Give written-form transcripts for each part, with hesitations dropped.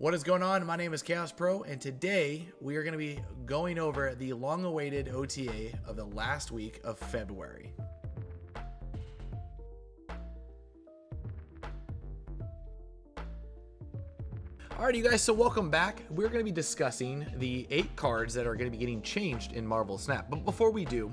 What is going on? My name is Chaos Pro, and today we are going to be going over the long-awaited OTA of the last week of February. Alright, you guys, so welcome back. We're going to be discussing the 8 cards that are going to be getting changed in Marvelsnap. But before we do,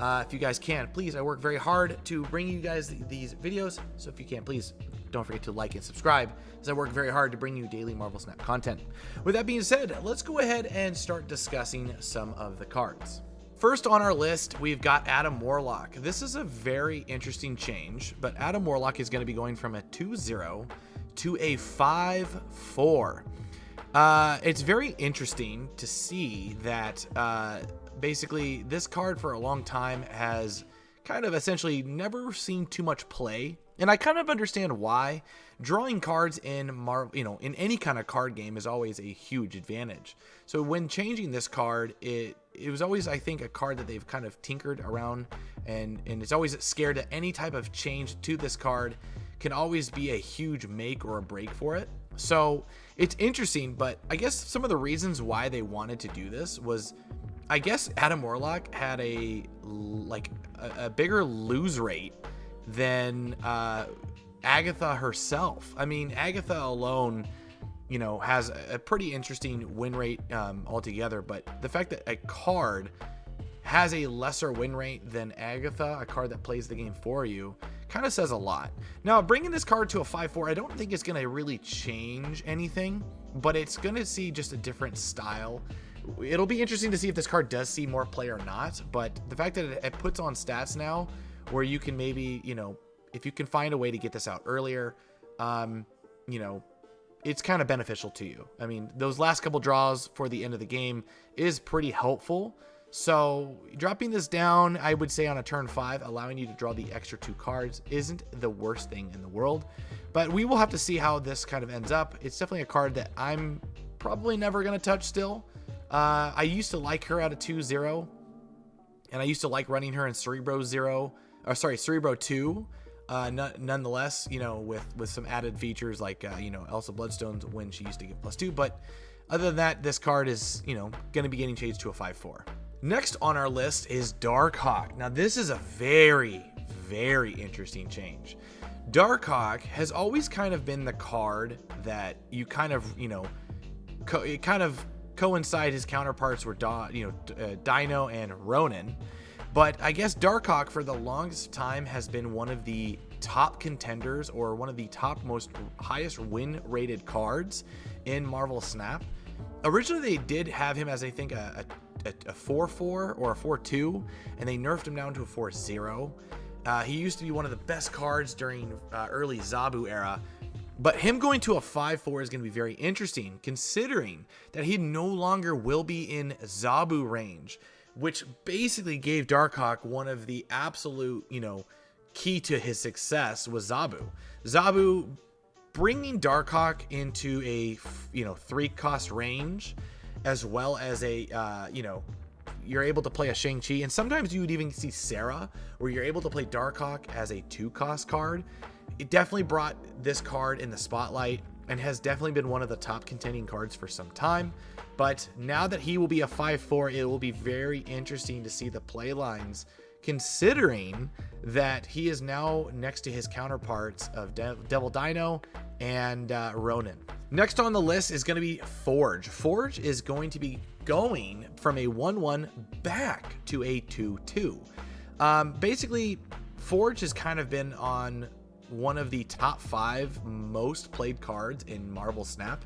if you guys can, please, I work very hard to bring you guys these videos, so if you can, please don't forget to like and subscribe, as I work very hard to bring you daily Marvelsnap content. With that being said, let's go ahead and start discussing some of the cards. First on our list, we've got Adam Warlock. This is a very interesting change, but Adam Warlock is going to be going from a 2-0 to a 5-4. It's very interesting to see that basically this card for a long time has kind of essentially never seen too much play. And I kind of understand why. Drawing cards in in any kind of card game is always a huge advantage. So when changing this card, it was always, I think, a card that they've kind of tinkered around, and it's always scared that any type of change to this card can always be a huge make or a break for it. So it's interesting, but I guess some of the reasons why they wanted to do this was, I guess Adam Warlock had a bigger lose rate than Agatha herself. I mean, Agatha alone, has a pretty interesting win rate altogether, but the fact that a card has a lesser win rate than Agatha, a card that plays the game for you, kind of says a lot. Now, bringing this card to a 5-4, I don't think it's going to really change anything, but it's going to see just a different style. It'll be interesting to see if this card does see more play or not, but the fact that it puts on stats now where you can maybe, if you can find a way to get this out earlier, it's kind of beneficial to you. I mean, those last couple draws for the end of the game is pretty helpful. So dropping this down, I would say on a turn 5, allowing you to draw the extra 2 cards isn't the worst thing in the world, but we will have to see how this kind of ends up. It's definitely a card that I'm probably never going to touch still. I used to like her at a 2-0, and I used to like running her in Cerebro 2. Nonetheless, with some added features like, Elsa Bloodstone's when she used to give +2. But other than that, this card is, going to be getting changed to a 5-4. Next on our list is Darkhawk. Now, this is a very, very interesting change. Darkhawk has always kind of been the card that you kind of, it kind of coincide his counterparts were Dino and Ronin. But I guess Darkhawk for the longest time has been one of the top contenders, or one of the top highest win rated cards in Marvelsnap. Originally they did have him as, I think, a 4-4 or a 4-2, and they nerfed him down to a 4-0. He used to be one of the best cards during early Zabu era. But him going to a 5-4 is going to be very interesting, considering that he no longer will be in Zabu range, which basically gave Darkhawk one of the absolute, key to his success was Zabu. Zabu bringing Darkhawk into a, 3-cost range, as well as a, you're able to play a Shang-Chi, and sometimes you would even see Sarah, where you're able to play Darkhawk as a 2-cost card. It definitely brought this card in the spotlight and has definitely been one of the top contending cards for some time. But now that he will be a 5-4, it will be very interesting to see the play lines, considering that he is now next to his counterparts of Devil Dino and Ronin. Next on the list is going to be Forge. Forge is going to be going from a 1-1 back to a 2-2. Basically, Forge has kind of been on one of the top 5 most played cards in Marvelsnap.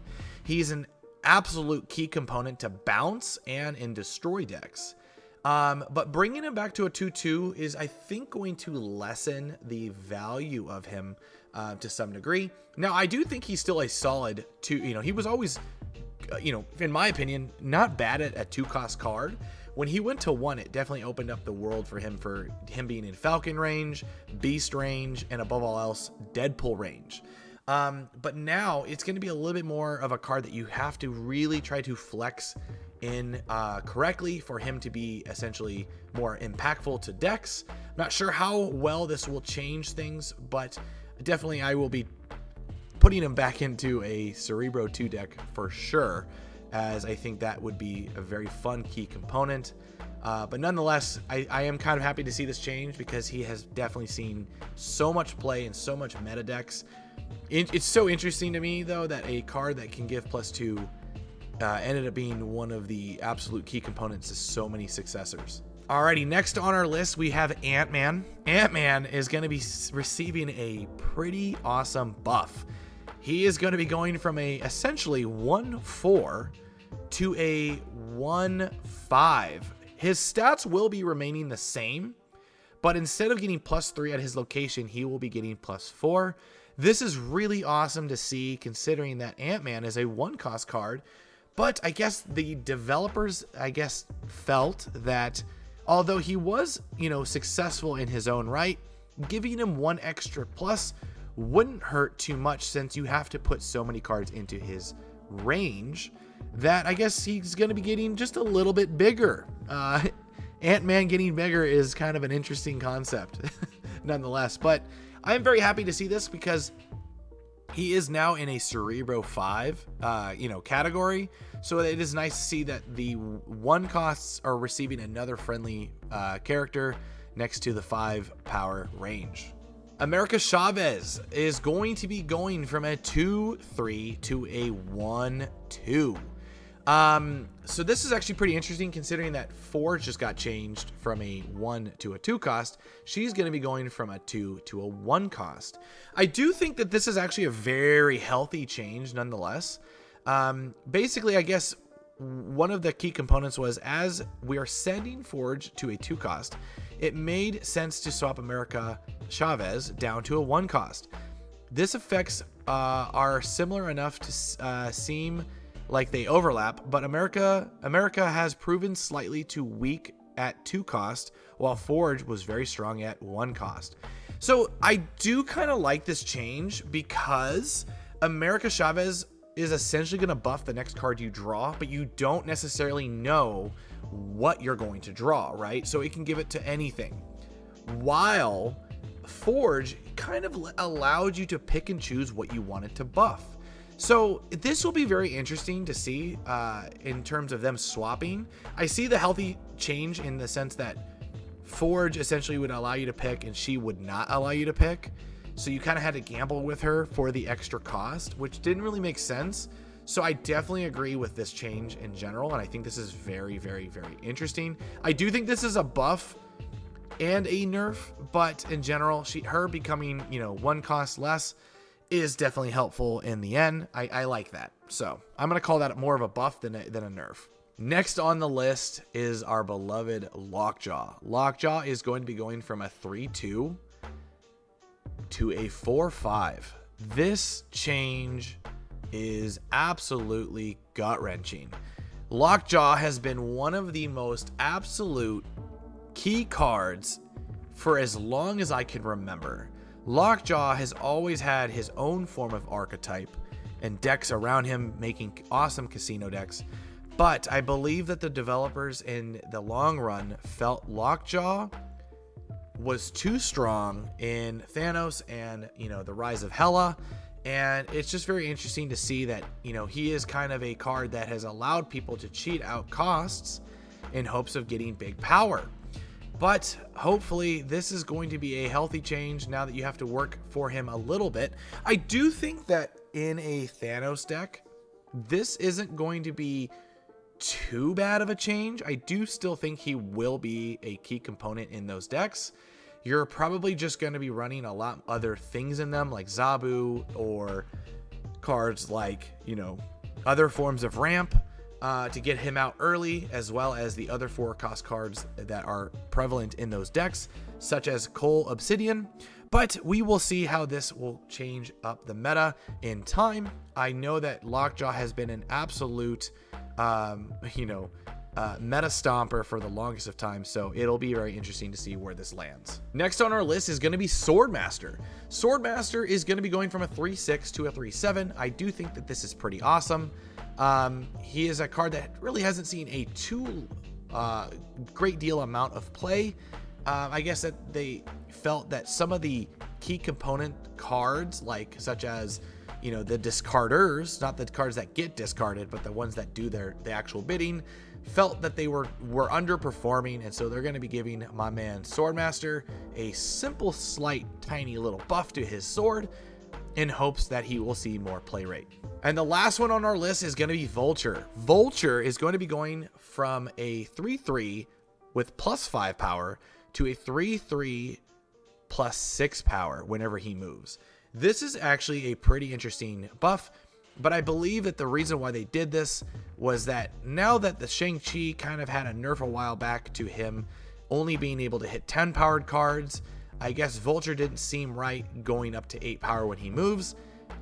He's an absolute key component to bounce and in destroy decks. But bringing him back to a 2-2 is, I think, going to lessen the value of him to some degree. Now, I do think he's still a solid 2. He was always, in my opinion, not bad at a 2-cost card. When he went to 1, it definitely opened up the world for him being in Falcon range, Beast range, and above all else, Deadpool range. But now it's going to be a little bit more of a card that you have to really try to flex in correctly for him to be essentially more impactful to decks. I'm not sure how well this will change things, but definitely I will be putting him back into a Cerebro 2 deck for sure, as I think that would be a very fun key component. But nonetheless, I am kind of happy to see this change because he has definitely seen so much play and so much meta decks. It's so interesting to me, though, that a card that can give +2 ended up being one of the absolute key components to so many successors. Alrighty, next on our list, we have AntMan. AntMan is going to be receiving a pretty awesome buff. He is going to be going from a essentially 1/4 to a 1/5. His stats will be remaining the same, but instead of getting +3 at his location, he will be getting +4. This is really awesome to see, considering that AntMan is a 1-cost card. But I guess the developers, felt that although he was, successful in his own right, giving him 1 extra plus wouldn't hurt too much, since you have to put so many cards into his range that I guess he's going to be getting just a little bit bigger. AntMan getting bigger is kind of an interesting concept nonetheless, but I'm very happy to see this because he is now in a Cerebro 5, category. So it is nice to see that the 1 costs are receiving another friendly character next to the 5 power range. America Chavez is going to be going from a 2/3 to a 1/2. So this is actually pretty interesting, considering that Forge just got changed from a 1 to a 2 cost. She's going to be going from a 2 to a 1 cost. I do think that this is actually a very healthy change nonetheless. Basically, I guess one of the key components was, as we are sending Forge to a 2 cost, it made sense to swap America Chavez down to a 1 cost. This effects are similar enough to seem like they overlap, but America has proven slightly too weak at 2 cost, while Forge was very strong at 1 cost. So I do kind of like this change because America Chavez is essentially going to buff the next card you draw, but you don't necessarily know what you're going to draw, right? So it can give it to anything, while Forge kind of allowed you to pick and choose what you wanted to buff. So this will be very interesting to see in terms of them swapping. I see the healthy change in the sense that Forge essentially would allow you to pick and she would not allow you to pick. So you kind of had to gamble with her for the extra cost, which didn't really make sense. So I definitely agree with this change in general, and I think this is very, very, very interesting. I do think this is a buff and a nerf, but in general, her becoming, 1 cost less is definitely helpful in the end. I like that. So I'm going to call that more of a buff than a nerf. Next on the list is our beloved Lockjaw. Lockjaw is going to be going from a 3/2 to a 4/5. This change is absolutely gut-wrenching. Lockjaw has been one of the most absolute key cards for as long as I can remember. Lockjaw has always had his own form of archetype and decks around him, making awesome casino decks. But I believe that the developers in the long run felt Lockjaw was too strong in Thanos and, the Rise of Hela. And it's just very interesting to see that, he is kind of a card that has allowed people to cheat out costs in hopes of getting big power. But hopefully this is going to be a healthy change now that you have to work for him a little bit. I do think that in a Thanos deck, this isn't going to be too bad of a change. I do still think he will be a key component in those decks. You're probably just going to be running a lot other things in them, like Zabu, or cards like, other forms of ramp to get him out early, as well as the other 4-cost cards that are prevalent in those decks, such as Cole Obsidian. But we will see how this will change up the meta in time. I know that Lockjaw has been an absolute, meta stomper for the longest of time, so it'll be very interesting to see where this lands. Next on our list is going to be Swordmaster. Swordmaster is going to be going from a 3/6 to a 3/7. I do think that this is pretty awesome. He is a card that really hasn't seen a too great deal amount of play. I guess that they felt that some of the key component cards, such as you know, the discarders, not the cards that get discarded, but the ones that do the actual bidding, felt that they were underperforming, and so they're going to be giving my man Swordmaster a simple, slight, tiny little buff to his sword in hopes that he will see more play rate. And the last one on our list is going to be Vulture. Vulture is going to be going from a 3/3 with +5 power to a 3/3 +6 power whenever he moves. This is actually a pretty interesting buff, but I believe that the reason why they did this was that now that the Shang-Chi kind of had a nerf a while back to him only being able to hit 10 powered cards, I guess Vulture didn't seem right going up to 8 power when he moves.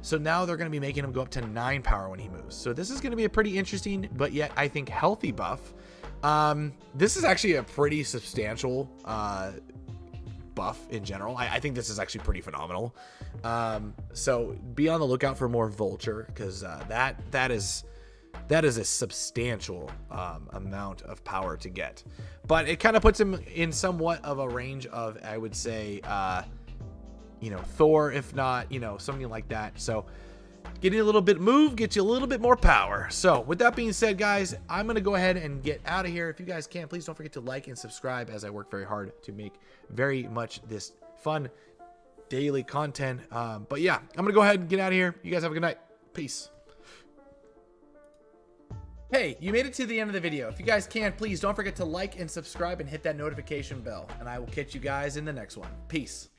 So now they're going to be making him go up to 9 power when he moves. So this is going to be a pretty interesting, but yet I think healthy buff. This is actually a pretty substantial buff in general. I think this is actually pretty phenomenal. So be on the lookout for more Vulture, because that is a substantial amount of power to get. But it kind of puts him in somewhat of a range of, I would say, you know, Thor, if not, you know, something like that. So getting a little bit move gets you a little bit more power. So with that being said, guys, I'm going to go ahead and get out of here. If you guys can, please don't forget to like and subscribe, as I work very hard to make very much this fun daily content. But yeah, I'm going to go ahead and get out of here. You guys have a good night. Peace. Hey, you made it to the end of the video. If you guys can, please don't forget to like and subscribe and hit that notification bell. And I will catch you guys in the next one. Peace.